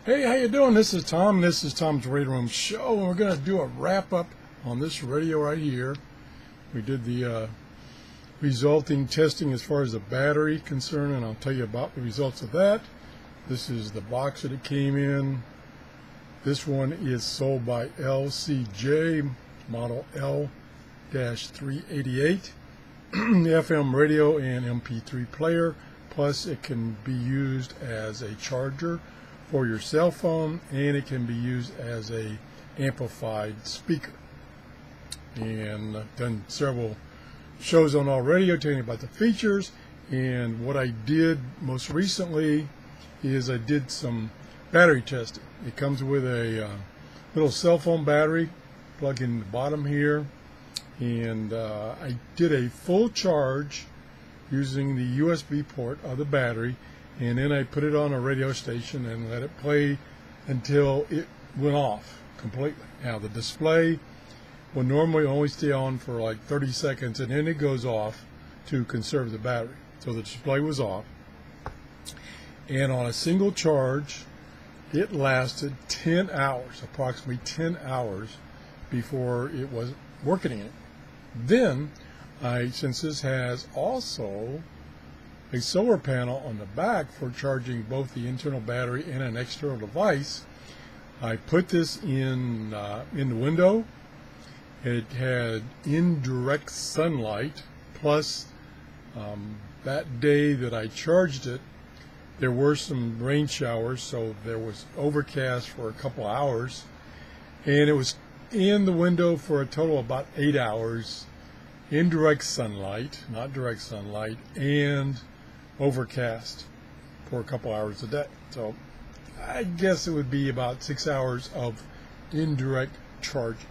Hey, how you doing? This is Tom. This is Tom's Radio Room Show, and we're going to do a wrap-up on this radio right here. We did the resulting testing as far as the battery concerned, and I'll tell you about the results of that. This is the box that it came in. This one is sold by LCJ, model L-388. The FM radio and MP3 player, plus it can be used as a charger for your cell phone, and it can be used as a amplified speaker. And I've done several shows on all radio telling you about the features, and what I did most recently is I did some battery testing. It comes with a little cell phone battery plug in the bottom here, and I did a full charge using the USB port of the battery, and then I put it on a radio station and let it play until it went off completely. Now the display will normally only stay on for like 30 seconds, and then it goes off to conserve the battery. So the display was off, and on a single charge it lasted 10 hours, approximately 10 hours before it was working again. Then since this has also a solar panel on the back for charging both the internal battery and an external device, I put this in the window. It had indirect sunlight, plus that day that I charged it, there were some rain showers, so there was overcast for a couple hours, and it was in the window for a total of about 8 hours, indirect sunlight, not direct sunlight, and overcast for a couple hours a day. So I guess it would be about 6 hours of indirect charging.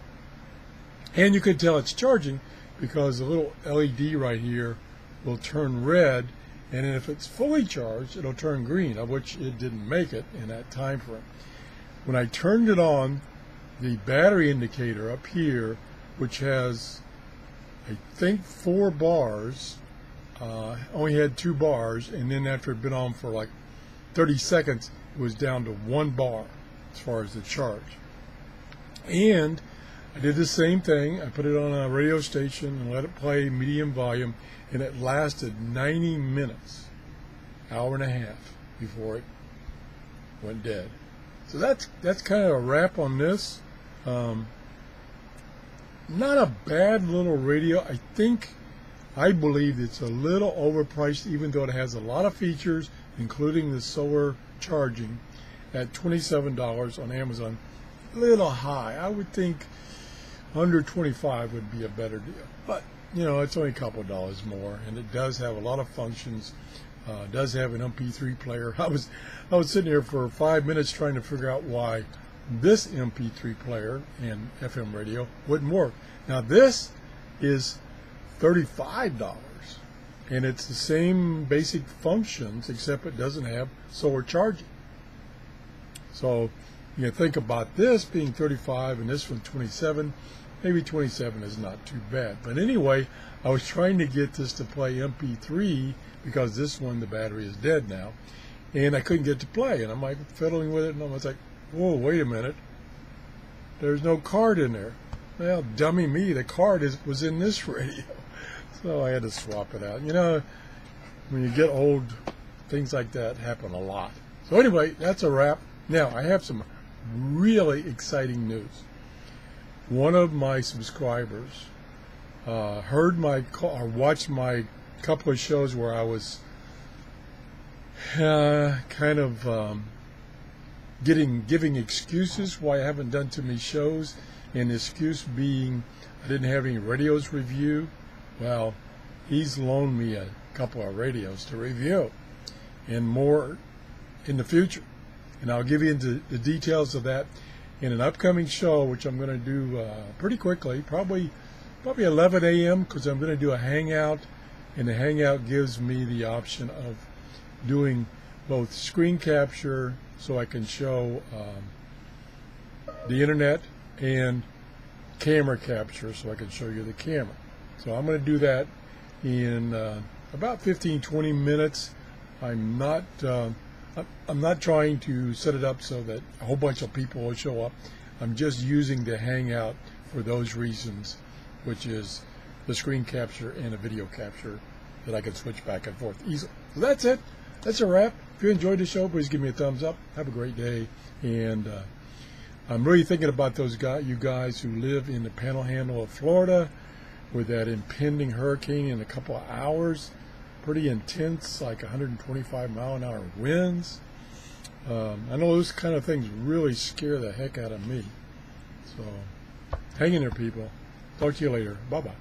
And you could tell it's charging because the little LED right here will turn red, and then if it's fully charged it'll turn green, of which it didn't make it in that time frame. When I turned it on, the battery indicator up here, which has I think 4 bars, only had 2 bars, and then after it had been on for like 30 seconds it was down to 1 bar as far as the charge. And I did the same thing. I put it on a radio station and let it play medium volume, and it lasted 90 minutes, hour and a half, before it went dead. So that's kind of a wrap on this. Not a bad little radio. I believe it's a little overpriced, even though it has a lot of features, including the solar charging, at $27 on Amazon. A little high. I would think under $25 would be a better deal. But, you know, it's only a couple dollars more, and it does have a lot of functions. It does have an MP3 player. I was sitting here for 5 minutes trying to figure out why this MP3 player and FM radio wouldn't work. Now this is $35, and it's the same basic functions, except it doesn't have solar charging. So you think about this being $35 and this one $27. Maybe $27 is not too bad. But anyway, I was trying to get this to play MP3 because this one, the battery is dead now, and I couldn't get it to play. And I'm like fiddling with it, and I was like, whoa, wait a minute, there's no card in there. Well, dummy me, the card was in this radio. So I had to swap it out. You know, when you get old, things like that happen a lot. So anyway, that's a wrap. Now, I have some really exciting news. One of my subscribers heard my call, or watched my couple of shows where I was kind of giving excuses why I haven't done too many shows, and the excuse being I didn't have any radios review. Well, he's loaned me a couple of radios to review, and more in the future, and I'll give you into the details of that in an upcoming show, which I'm going to do pretty quickly, probably 11 a.m., because I'm going to do a hangout, and the hangout gives me the option of doing both screen capture, so I can show the internet, and camera capture, so I can show you the camera. So I'm going to do that in about 15-20 minutes. I'm not I'm not trying to set it up so that a whole bunch of people will show up. I'm just using the Hangout for those reasons, which is the screen capture and a video capture that I can switch back and forth easily. So that's it. That's a wrap. If you enjoyed the show, please give me a thumbs up. Have a great day. And I'm really thinking about you guys who live in the panhandle of Florida with that impending hurricane in a couple of hours. Pretty intense, like 125-mile-an-hour winds. I know those kind of things really scare the heck out of me. So hang in there, people. Talk to you later. Bye-bye.